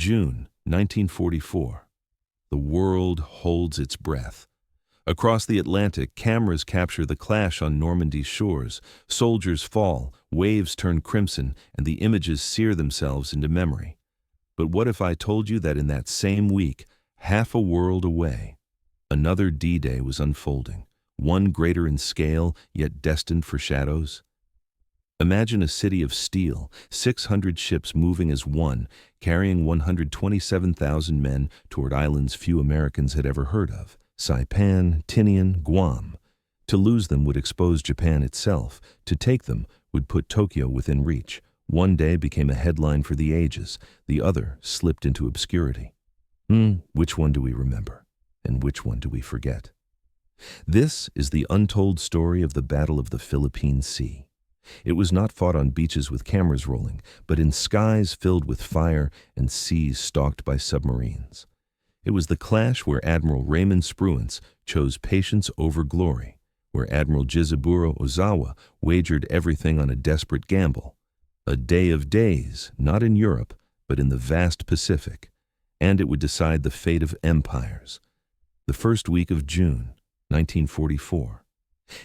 June 1944. The world holds its breath. Across the Atlantic, cameras capture the clash on Normandy's shores. Soldiers fall, waves turn crimson, and the images sear themselves into memory. But what if I told you that in that same week, half a world away, another D-Day was unfolding, one greater in scale, yet destined for shadows? Imagine a city of steel, 600 ships moving as one, carrying 127,000 men toward islands few Americans had ever heard of. Saipan, Tinian, Guam. To lose them would expose Japan itself. To take them would put Tokyo within reach. One day became a headline for the ages. The other slipped into obscurity. Which one do we remember? And which one do we forget? This is the untold story of the Battle of the Philippine Sea. It was not fought on beaches with cameras rolling, but in skies filled with fire and seas stalked by submarines. It was the clash where Admiral Raymond Spruance chose patience over glory, where Admiral Ozawa wagered everything on a desperate gamble. A day of days, not in Europe, but in the vast Pacific, and it would decide the fate of empires. The first week of June, 1944.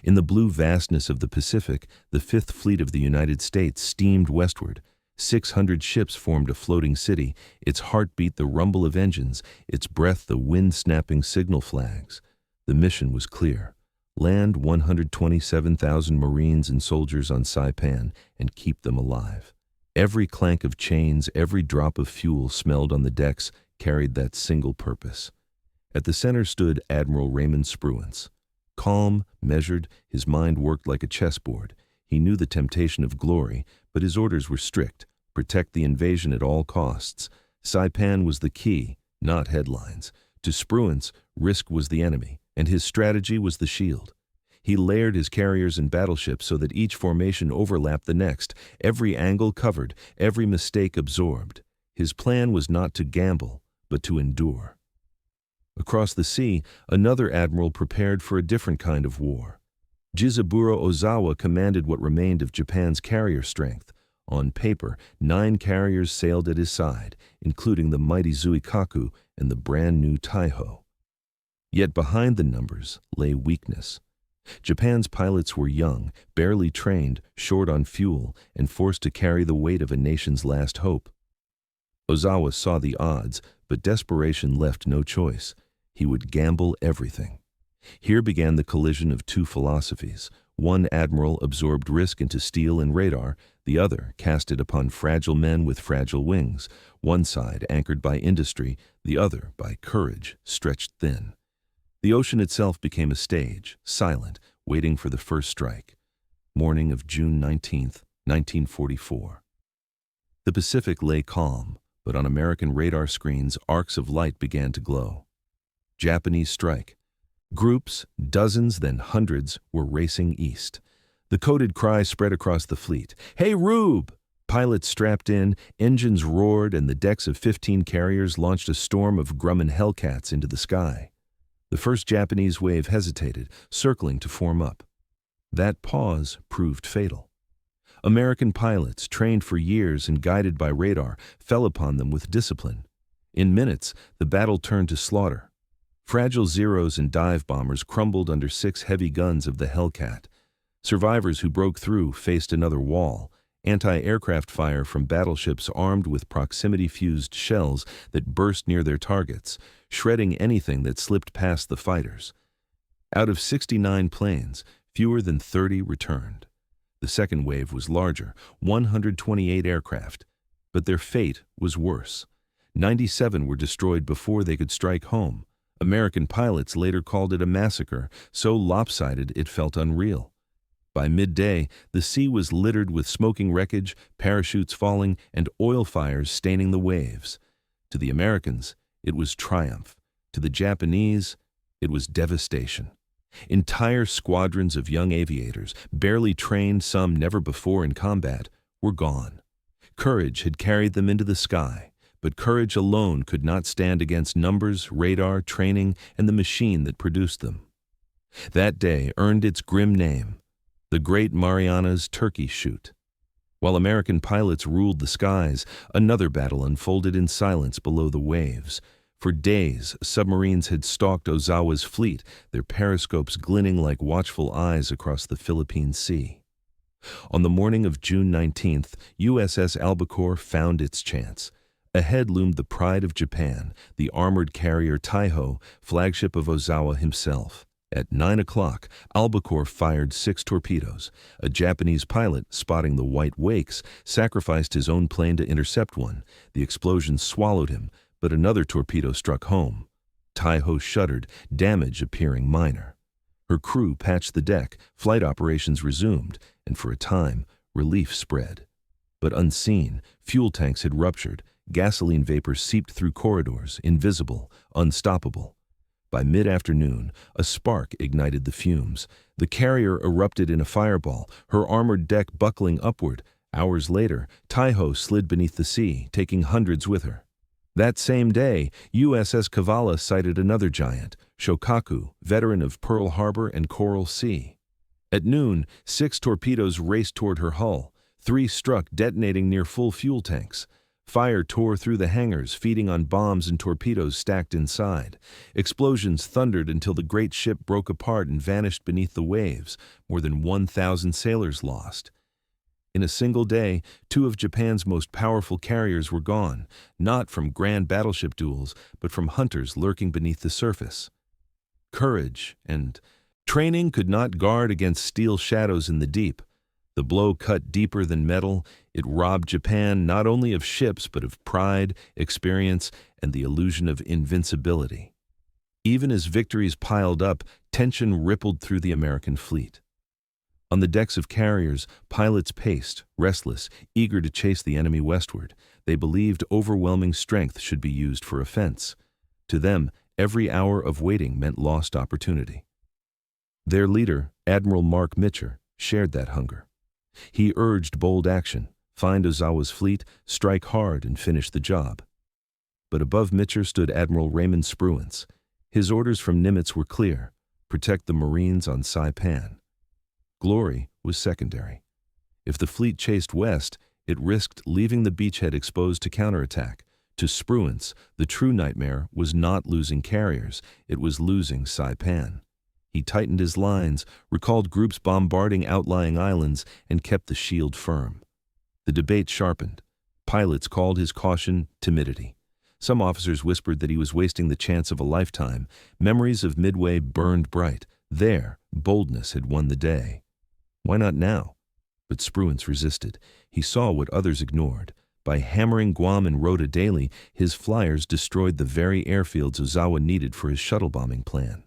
In the blue vastness of the Pacific, the Fifth Fleet of the United States steamed westward. 600 ships formed a floating city, its heartbeat the rumble of engines, its breath the wind-snapping signal flags. The mission was clear. Land 127,000 Marines and soldiers on Saipan and keep them alive. Every clank of chains, every drop of fuel smelled on the decks carried that single purpose. At the center stood Admiral Raymond Spruance. Calm, measured, his mind worked like a chessboard. He knew the temptation of glory, but his orders were strict. Protect the invasion at all costs. Saipan was the key, not headlines. To Spruance, risk was the enemy, and his strategy was the shield. He layered his carriers and battleships so that each formation overlapped the next, every angle covered, every mistake absorbed. His plan was not to gamble, but to endure. Across the sea, another admiral prepared for a different kind of war. Admiral Ozawa commanded what remained of Japan's carrier strength. On paper, 9 carriers sailed at his side, including the mighty Zuikaku and the brand-new Taiho. Yet behind the numbers lay weakness. Japan's pilots were young, barely trained, short on fuel, and forced to carry the weight of a nation's last hope. Ozawa saw the odds, but desperation left no choice. He would gamble everything. Here began the collision of two philosophies. One admiral absorbed risk into steel and radar, the other cast it upon fragile men with fragile wings, one side anchored by industry, the other by courage, stretched thin. The ocean itself became a stage, silent, waiting for the first strike. Morning of June 19th, 1944. The Pacific lay calm, but on American radar screens, arcs of light began to glow. Japanese strike. Groups, dozens, then hundreds, were racing east. The coded cry spread across the fleet. "Hey, Rube!" Pilots strapped in, engines roared, and the decks of 15 carriers launched a storm of Grumman Hellcats into the sky. The first Japanese wave hesitated, circling to form up. That pause proved fatal. American pilots, trained for years and guided by radar, fell upon them with discipline. In minutes, the battle turned to slaughter. Fragile Zeros and dive bombers crumbled under 6 heavy guns of the Hellcat. Survivors who broke through faced another wall, anti-aircraft fire from battleships armed with proximity-fused shells that burst near their targets, shredding anything that slipped past the fighters. Out of 69 planes, fewer than 30 returned. The second wave was larger, 128 aircraft, but their fate was worse. 97 were destroyed before they could strike home. American pilots later called it a massacre, so lopsided it felt unreal. By midday, the sea was littered with smoking wreckage, parachutes falling, and oil fires staining the waves. To the Americans, it was triumph. To the Japanese, it was devastation. Entire squadrons of young aviators, barely trained, some never before in combat, were gone. Courage had carried them into the sky, but courage alone could not stand against numbers, radar, training, and the machine that produced them. That day earned its grim name, the Great Marianas Turkey Shoot. While American pilots ruled the skies, another battle unfolded in silence below the waves. For days, submarines had stalked Ozawa's fleet, their periscopes glinting like watchful eyes across the Philippine Sea. On the morning of June 19th, USS Albacore found its chance. Ahead loomed the pride of Japan, the armored carrier Taiho, flagship of Ozawa himself. At 9 o'clock, Albacore fired 6 torpedoes. A Japanese pilot, spotting the white wakes, sacrificed his own plane to intercept one. The explosion swallowed him, but another torpedo struck home. Taiho shuddered, damage appearing minor. Her crew patched the deck, flight operations resumed, and for a time, relief spread. But unseen, fuel tanks had ruptured, gasoline vapor seeped through corridors, invisible, unstoppable. By mid-afternoon, a spark ignited the fumes. The carrier erupted in a fireball, her armored deck buckling upward. Hours later, Taiho slid beneath the sea, taking hundreds with her. That same day, USS Cavalla sighted another giant, Shokaku, veteran of Pearl Harbor and Coral Sea. At noon, 6 torpedoes raced toward her hull. 3 struck, detonating near full fuel tanks. Fire tore through the hangars, feeding on bombs and torpedoes stacked inside. Explosions thundered until the great ship broke apart and vanished beneath the waves, more than 1,000 sailors lost. In a single day, 2 of Japan's most powerful carriers were gone, not from grand battleship duels, but from hunters lurking beneath the surface. Courage and training could not guard against steel shadows in the deep. The blow cut deeper than metal. It robbed Japan not only of ships, but of pride, experience, and the illusion of invincibility. Even as victories piled up, tension rippled through the American fleet. On the decks of carriers, pilots paced, restless, eager to chase the enemy westward. They believed overwhelming strength should be used for offense. To them, every hour of waiting meant lost opportunity. Their leader, Admiral Mitscher, shared that hunger. He urged bold action, find Ozawa's fleet, strike hard, and finish the job. But above Mitscher stood Admiral Raymond Spruance. His orders from Nimitz were clear: protect the Marines on Saipan. Glory was secondary. If the fleet chased west, it risked leaving the beachhead exposed to counterattack. To Spruance, the true nightmare was not losing carriers, it was losing Saipan. He tightened his lines, recalled groups bombarding outlying islands, and kept the shield firm. The debate sharpened. Pilots called his caution timidity. Some officers whispered that he was wasting the chance of a lifetime. Memories of Midway burned bright. There, boldness had won the day. Why not now? But Spruance resisted. He saw what others ignored. By hammering Guam and Rota daily, his flyers destroyed the very airfields Ozawa needed for his shuttle bombing plan.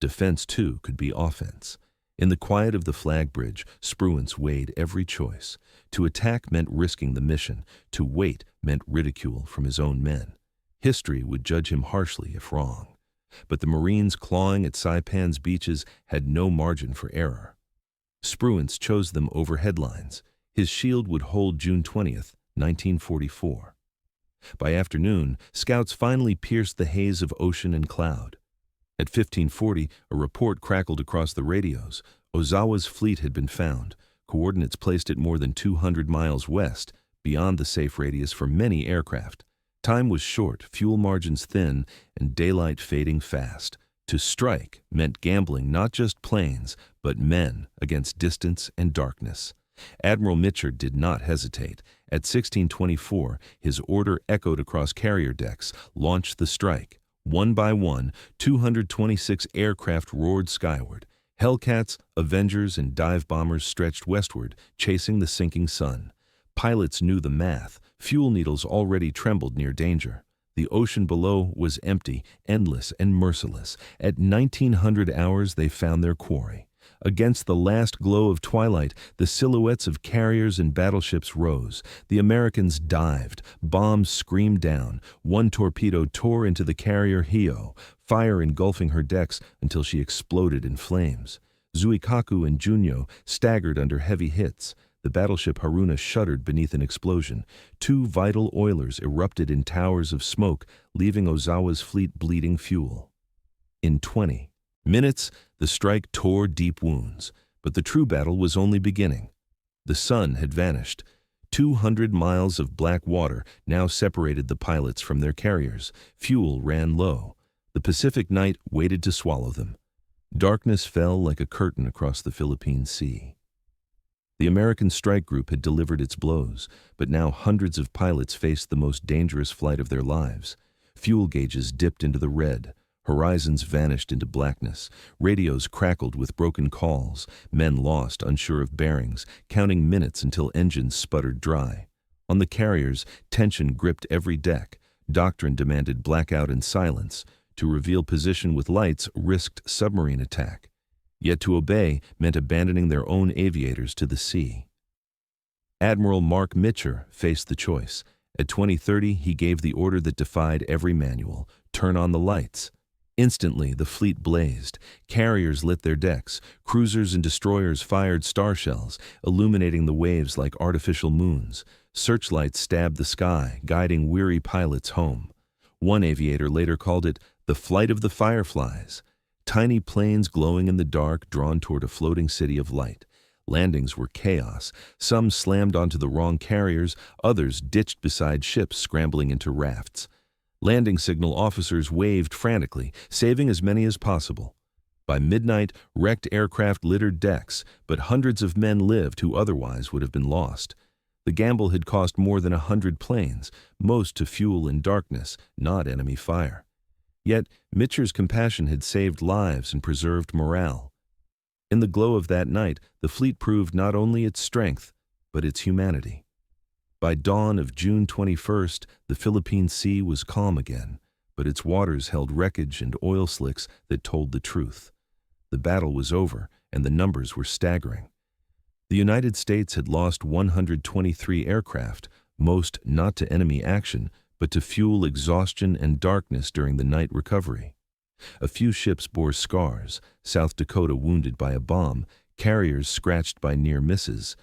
Defense, too, could be offense. In the quiet of the flag bridge, Spruance weighed every choice. To attack meant risking the mission. To wait meant ridicule from his own men. History would judge him harshly if wrong. But the Marines clawing at Saipan's beaches had no margin for error. Spruance chose them over headlines. His shield would hold June 20th, 1944. By afternoon, scouts finally pierced the haze of ocean and cloud. At 1540, a report crackled across the radios. Ozawa's fleet had been found, coordinates placed it more than 200 miles west, beyond the safe radius for many aircraft. Time was short, fuel margins thin, and daylight fading fast. To strike meant gambling not just planes, but men against distance and darkness. Admiral Mitscher did not hesitate. At 1624, his order echoed across carrier decks: launch the strike. One by one, 226 aircraft roared skyward. Hellcats, Avengers, and dive bombers stretched westward, chasing the sinking sun. Pilots knew the math. Fuel needles already trembled near danger. The ocean below was empty, endless, and merciless. At 1900 hours, they found their quarry. Against the last glow of twilight, the silhouettes of carriers and battleships rose. The Americans dived. Bombs screamed down. One torpedo tore into the carrier Hio, fire engulfing her decks until she exploded in flames. Zuikaku and Junyo staggered under heavy hits. The battleship Haruna shuddered beneath an explosion. 2 vital oilers erupted in towers of smoke, leaving Ozawa's fleet bleeding fuel. In 20 minutes, the strike tore deep wounds, but the true battle was only beginning. The sun had vanished. 200 miles of black water now separated the pilots from their carriers. Fuel ran low. The Pacific night waited to swallow them. Darkness fell like a curtain across the Philippine Sea. The American strike group had delivered its blows, but now hundreds of pilots faced the most dangerous flight of their lives. Fuel gauges dipped into the red. Horizons vanished into blackness. Radios crackled with broken calls. Men lost, unsure of bearings, counting minutes until engines sputtered dry. On the carriers, tension gripped every deck. Doctrine demanded blackout and silence. To reveal position with lights risked submarine attack. Yet to obey meant abandoning their own aviators to the sea. Admiral Mitscher faced the choice. At 20:30, he gave the order that defied every manual: turn on the lights. Instantly, the fleet blazed. Carriers lit their decks. Cruisers and destroyers fired star shells, illuminating the waves like artificial moons. Searchlights stabbed the sky, guiding weary pilots home. One aviator later called it the flight of the Fireflies. Tiny planes glowing in the dark, drawn toward a floating city of light. Landings were chaos. Some slammed onto the wrong carriers, others ditched beside ships scrambling into rafts. Landing signal officers waved frantically, saving as many as possible. By midnight, wrecked aircraft littered decks, but hundreds of men lived who otherwise would have been lost. The gamble had cost more than 100 planes, most to fuel in darkness, not enemy fire. Yet, Mitscher's compassion had saved lives and preserved morale. In the glow of that night, the fleet proved not only its strength, but its humanity. By dawn of June 21st, the Philippine Sea was calm again, but its waters held wreckage and oil slicks that told the truth. The battle was over, and the numbers were staggering. The United States had lost 123 aircraft, most not to enemy action, but to fuel exhaustion and darkness during the night recovery. A few ships bore scars, South Dakota wounded by a bomb, carriers scratched by near misses,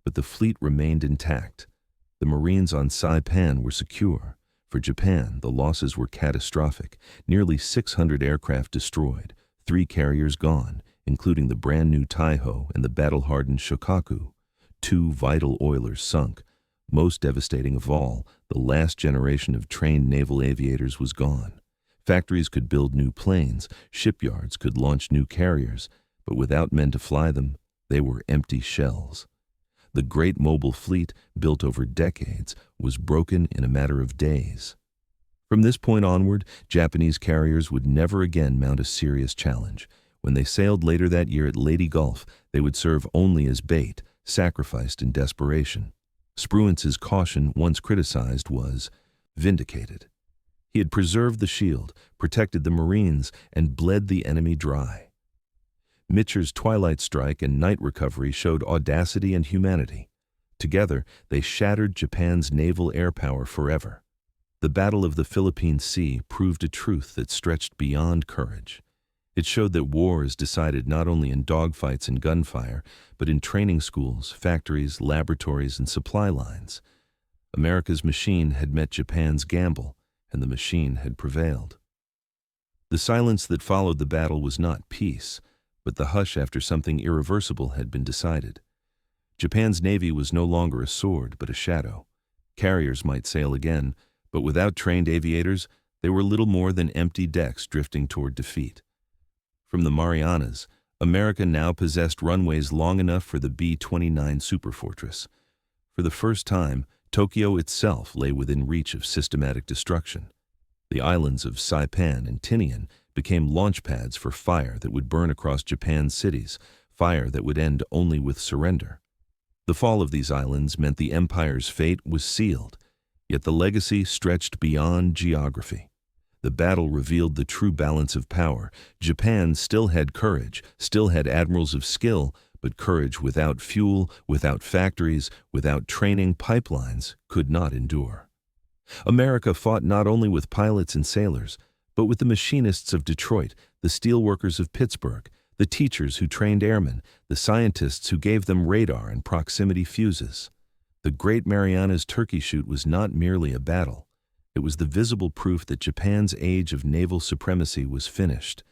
but the fleet remained intact. The Marines on Saipan were secure. For Japan, the losses were catastrophic. Nearly 600 aircraft destroyed, 3 carriers gone, including the brand-new Taiho and the battle-hardened Shokaku. 2 vital oilers sunk. Most devastating of all, the last generation of trained naval aviators was gone. Factories could build new planes, shipyards could launch new carriers, but without men to fly them, they were empty shells. The great mobile fleet, built over decades, was broken in a matter of days. From this point onward, Japanese carriers would never again mount a serious challenge. When they sailed later that year at Leyte Gulf, they would serve only as bait, sacrificed in desperation. Spruance's caution, once criticized, was vindicated. He had preserved the shield, protected the Marines, and bled the enemy dry. Mitscher's twilight strike and night recovery showed audacity and humanity. Together, they shattered Japan's naval air power forever. The Battle of the Philippine Sea proved a truth that stretched beyond courage. It showed that war is decided not only in dogfights and gunfire, but in training schools, factories, laboratories, and supply lines. America's machine had met Japan's gamble, and the machine had prevailed. The silence that followed the battle was not peace, but the hush after something irreversible had been decided. Japan's navy was no longer a sword, but a shadow. Carriers might sail again, but without trained aviators, they were little more than empty decks drifting toward defeat. From the Marianas, America now possessed runways long enough for the B-29 Superfortress. For the first time, Tokyo itself lay within reach of systematic destruction. The islands of Saipan and Tinian became launch pads for fire that would burn across Japan's cities, fire that would end only with surrender. The fall of these islands meant the empire's fate was sealed, yet the legacy stretched beyond geography. The battle revealed the true balance of power. Japan still had courage, still had admirals of skill, but courage without fuel, without factories, without training pipelines could not endure. America fought not only with pilots and sailors, but with the machinists of Detroit, the steelworkers of Pittsburgh, the teachers who trained airmen, the scientists who gave them radar and proximity fuses. The Great Marianas Turkey Shoot was not merely a battle. It was the visible proof that Japan's age of naval supremacy was finished.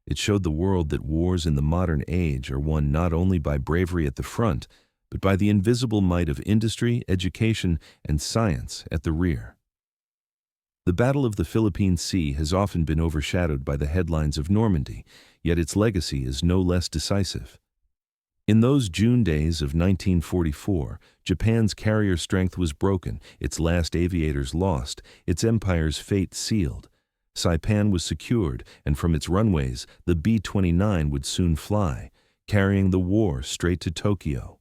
It showed the world that wars in the modern age are won not only by bravery at the front, but by the invisible might of industry, education, and science at the rear. The Battle of the Philippine Sea has often been overshadowed by the headlines of Normandy, yet its legacy is no less decisive. In those June days of 1944, Japan's carrier strength was broken, its last aviators lost, its empire's fate sealed. Saipan was secured, and from its runways, the B-29 would soon fly, carrying the war straight to Tokyo.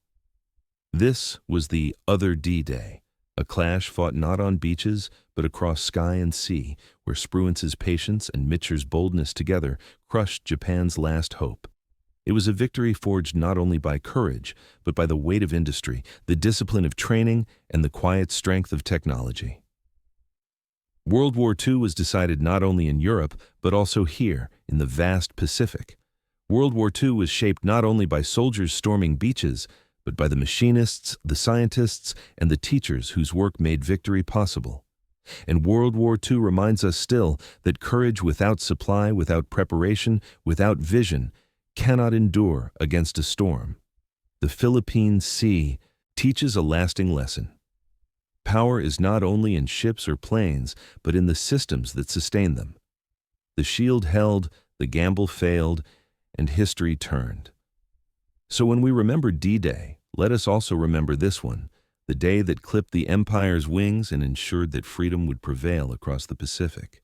This was the Other D-Day, a clash fought not on beaches, but across sky and sea, where Spruance's patience and Mitscher's boldness together crushed Japan's last hope. It was a victory forged not only by courage, but by the weight of industry, the discipline of training, and the quiet strength of technology. World War II was decided not only in Europe, but also here, in the vast Pacific. World War II was shaped not only by soldiers storming beaches, but by the machinists, the scientists, and the teachers whose work made victory possible. And World War II reminds us still that courage without supply, without preparation, without vision, cannot endure against a storm. The Philippine Sea teaches a lasting lesson. Power is not only in ships or planes, but in the systems that sustain them. The shield held, the gamble failed, and history turned. So when we remember D-Day, let us also remember this one, the day that clipped the Empire's wings and ensured that freedom would prevail across the Pacific.